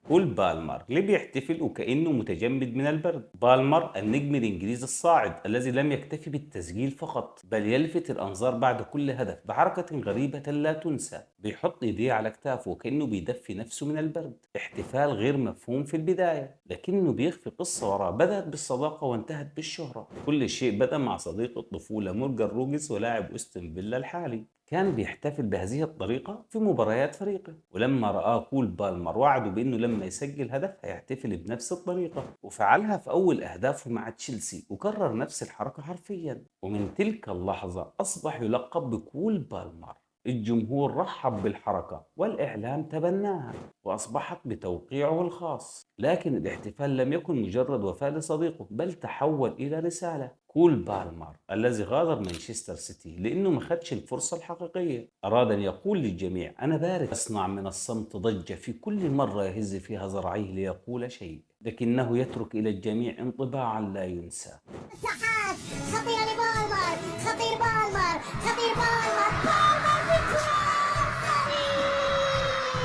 كول بالمر اللي بيحتفل وكأنه متجمد من البرد. بالمر النجم الإنجليزي الصاعد الذي لم يكتفي بالتسجيل فقط، بل يلفت الأنظار بعد كل هدف بحركة غريبة لا تنسى. بيحط إيديه على كتافه وكأنه بيدفي نفسه من البرد. احتفال غير مفهوم في البداية، لكنه بيخفي قصة وراه بدأت بالصداقة وانتهت بالشهرة. كل شيء بدأ مع صديق الطفولة مورجان روجز ولاعب أستون فيلا الحالي. كان بيحتفل بهذه الطريقة في مباريات فريقه، ولما رآه كول بالمر وعده بأنه لما يسجل هدف هيحتفل بنفس الطريقة، وفعلها في أول أهدافه مع تشيلسي وكرر نفس الحركة حرفيا. ومن تلك اللحظة أصبح يلقب بكول بالمر. الجمهور رحب بالحركة والإعلام تبناها وأصبحت بتوقيعه الخاص. لكن الاحتفال لم يكن مجرد وفاة لصديقه، بل تحول إلى رسالة. كول بالمر الذي غادر مانشستر سيتي لأنه ما خدش الفرصة الحقيقية أراد أن يقول للجميع: أنا بارد أصنع من الصمت ضجة في كل مرة يهز فيها ذراعيه ليقول شيء، لكنه يترك إلى الجميع انطباعا لا ينسى. مساحات خطيرة لبالمر، خطير بالمر، خطير بالمر، بالمر بالجول ثاني.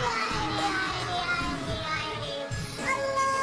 يا عيني يا عيني يا عيني يا عيني، الله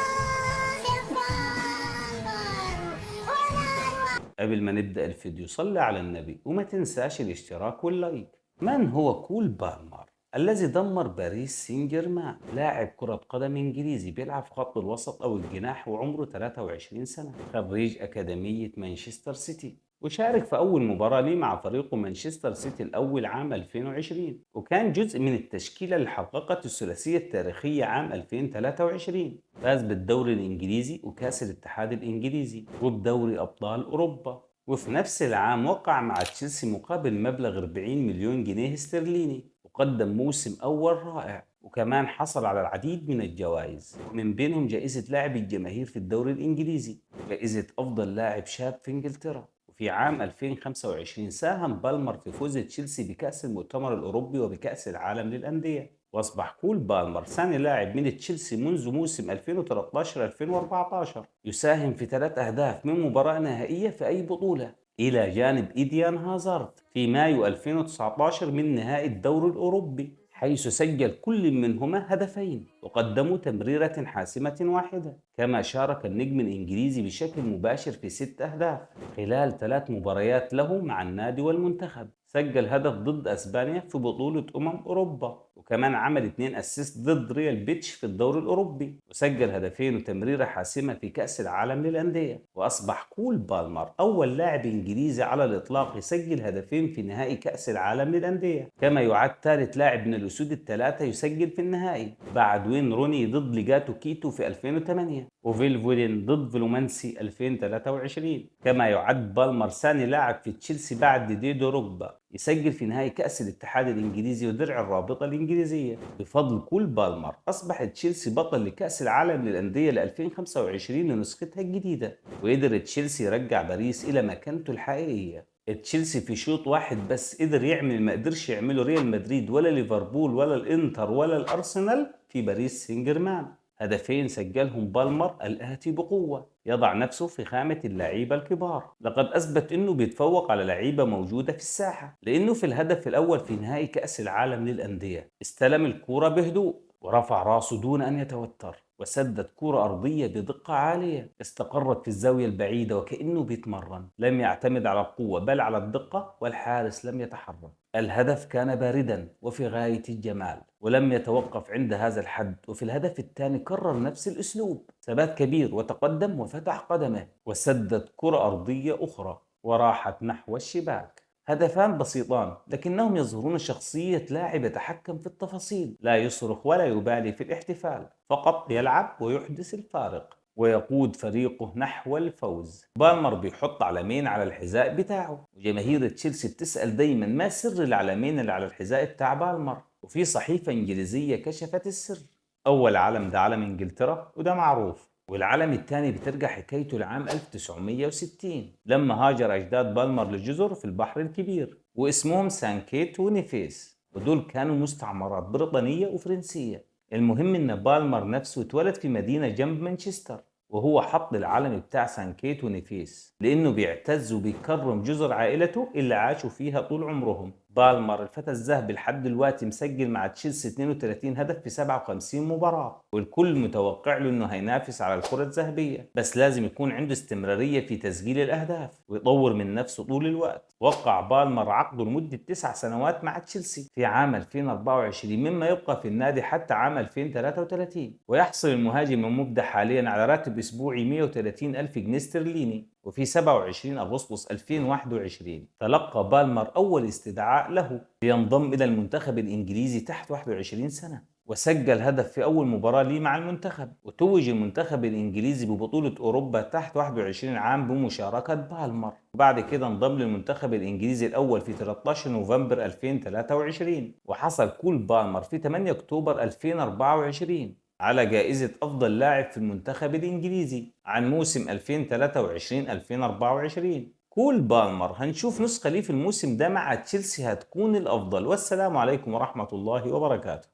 يا بالمر ولا أروع. قبل ما نبدأ الفيديو صلي على النبي وما تنساش الاشتراك واللايك. من هو كول بالمر الذي دمر باريس سين جيرمان؟ لاعب كرة قدم إنجليزي بيلعب في خط الوسط أو الجناح وعمره 23 سنة، خريج أكاديمية مانشستر سيتي، وشارك في أول مباراة ليه مع فريقه مانشستر سيتي الأول عام 2020، وكان جزء من التشكيلة اللي حققت الثلاثية التاريخية عام 2023. فاز بالدوري الإنجليزي وكأس الاتحاد الإنجليزي وبدوري أبطال أوروبا. وفي نفس العام وقع مع تشيلسي مقابل مبلغ 40 مليون جنيه استرليني، وقدم موسم أول رائع. وكمان حصل على العديد من الجوائز، من بينهم جائزة لاعب الجماهير في الدوري الإنجليزي، وجائزة أفضل لاعب شاب في إنجلترا. وفي عام 2025 ساهم بالمر في فوز تشيلسي بكأس المؤتمر الأوروبي وبكأس العالم للأندية، واصبح كول بالمر ثاني لاعب من تشيلسي منذ موسم 2013-2014 يساهم في 3 أهداف من مباراة نهائية في أي بطولة، إلى جانب إيديان هازارد في مايو 2019 من نهائي الدوري الأوروبي، حيث سجل كل منهما هدفين وقدموا تمريرة حاسمة واحدة. كما شارك النجم الإنجليزي بشكل مباشر في 6 أهداف خلال 3 مباريات له مع النادي والمنتخب. سجل هدف ضد أسبانيا في بطولة أوروبا، وكمان عمل 2 أسيست ضد ريال بيتش في الدوري الأوروبي، وسجل هدفين وتمريرة حاسمة في كأس العالم للأندية. وأصبح كول بالمر أول لاعب إنجليزي على الإطلاق يسجل هدفين في نهائي كأس العالم للأندية، كما يعد ثالث لاعب من الأسود الثلاثة يسجل في النهائي بعد وين روني ضد ليجاتو كيتو في 2008 وفيلفودين ضد فلومنسي 2023. كما يعد بالمر ثاني لاعب في تشيلسي بعد ديدو روجبا يسجل في نهائي كأس الاتحاد الإنجليزي ودرع الرابطة الإنجليزية. بفضل كول بالمر أصبح تشيلسي بطل لكأس العالم للأندية ل 2025 لنسختها الجديدة، وقدر تشيلسي يرجع باريس إلى مكانته الحقيقية. تشيلسي في شوط واحد بس قدر يعمل ما قدرش يعمله ريال مدريد ولا ليفربول ولا الانتر ولا الارسنال في باريس سان جيرمان. هدفين سجلهم بالمر الآتي بقوة يضع نفسه في خامة اللعيبة الكبار. لقد أثبت أنه بيتفوق على لعيبة موجودة في الساحة، لأنه في الهدف الأول في نهائي كأس العالم للأندية استلم الكرة بهدوء ورفع راسه دون أن يتوتر، وسدد كرة أرضية بدقة عالية استقرت في الزاوية البعيدة وكأنه بيتمرن. لم يعتمد على القوة بل على الدقة، والحارس لم يتحرك. الهدف كان باردا وفي غاية الجمال ولم يتوقف عند هذا الحد. وفي الهدف الثاني كرر نفس الأسلوب، ثبات كبير وتقدم وفتح قدمه وسدد كرة أرضية أخرى وراحت نحو الشباك. هدفان بسيطان لكنهم يظهرون شخصية لاعب يتحكم في التفاصيل، لا يصرخ ولا يبالي في الاحتفال، فقط يلعب ويحدث الفارق ويقود فريقه نحو الفوز. بالمر بيحط علمين على الحذاء بتاعه، وجماهير تشيلسي بتسأل دايما ما سر العلمين اللي على الحذاء بتاع بالمر، وفي صحيفة إنجليزية كشفت السر. أول علم ده علم إنجلترا وده معروف، والعلم الثاني بترجع حكايته لعام 1960 لما هاجر أجداد بالمر لجزر في البحر الكبير واسمهم سانكيت ونيفيس، ودول كانوا مستعمرات بريطانية وفرنسية. المهم إن بالمر نفسه اتولد في مدينة جنب مانشستر، وهو حط العلم بتاع سانكيت ونيفيس لأنه بيعتز وبيكرم جزر عائلته اللي عاشوا فيها طول عمرهم. بالمر الفتى الذهبي لحد دلوقتي مسجل مع تشيلسي 32 هدف في 57 مباراة، والكل متوقع له انه هينافس على الكرة الذهبية، بس لازم يكون عنده استمرارية في تسجيل الاهداف ويطور من نفسه طول الوقت. وقع بالمر عقده لمدة 9 سنوات مع تشيلسي في عام 2024، مما يبقى في النادي حتى عام 2033. ويحصل المهاجم المبدع حاليا على راتب اسبوعي 130 ألف جنيه استرليني. وفي 27 أغسطس 2021 تلقى بالمر أول استدعاء له لينضم إلى المنتخب الإنجليزي تحت 21 سنة، وسجل هدف في أول مباراة ليه مع المنتخب. وتوج المنتخب الإنجليزي ببطولة أوروبا تحت 21 عام بمشاركة بالمر، وبعد كده انضم للمنتخب الإنجليزي الأول في 13 نوفمبر 2023. وحصل كول بالمر في 8 أكتوبر 2024 على جائزة أفضل لاعب في المنتخب الإنجليزي عن موسم 2023-2024. كول بالمر هنشوف نسخة ليه في الموسم ده مع تشيلسي هتكون الأفضل. والسلام عليكم ورحمة الله وبركاته.